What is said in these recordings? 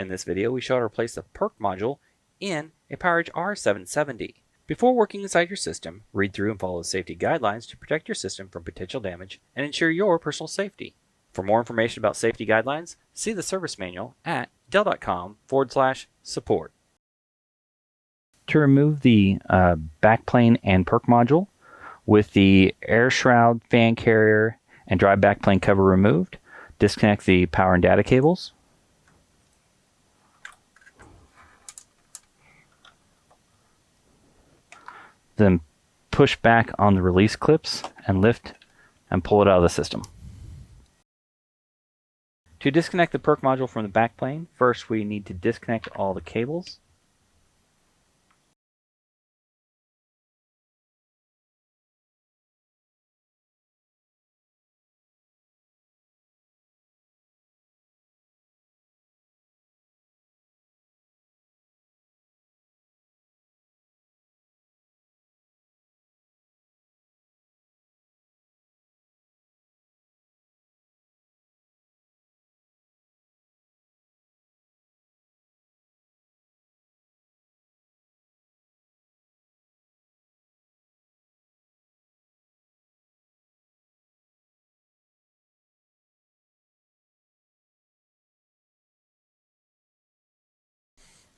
In this video, we show how to replace the PERC module in a PowerEdge R770. Before working inside your system, read through and follow the safety guidelines to protect your system from potential damage and ensure your personal safety. For more information about safety guidelines, see the service manual at dell.com/support. To remove the backplane and PERC module with the air shroud, fan carrier, and dry backplane cover removed, disconnect the power and data cables. Then push back on the release clips and lift and pull it out of the system. To disconnect the PERC module from the backplane, first we need to disconnect all the cables.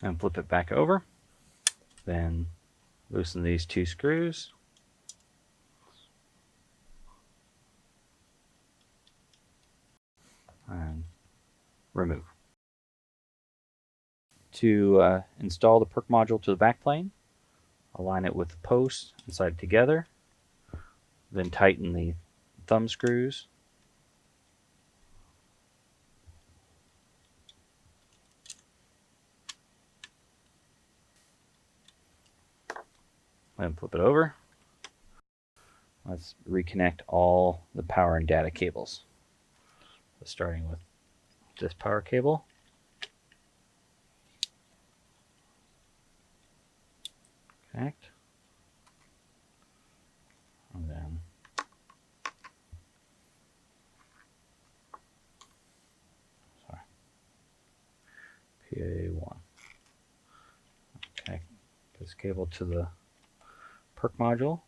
And flip it back over. Then loosen these two screws. And remove. To install the PERC module to the backplane, align it with the posts and slide it together. Then tighten the thumb screws. And flip it over. Let's reconnect all the power and data cables. So starting with this power cable. Connect. And then PA1. Connect this cable to the PERC module.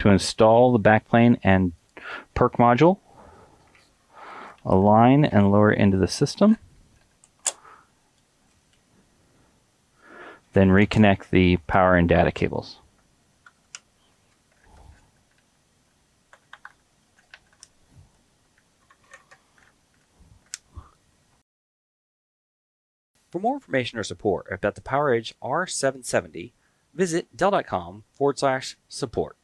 To install the backplane and PERC module, align and lower into the system. Then reconnect the power and data cables. For more information or support about the PowerEdge R770, visit dell.com/support.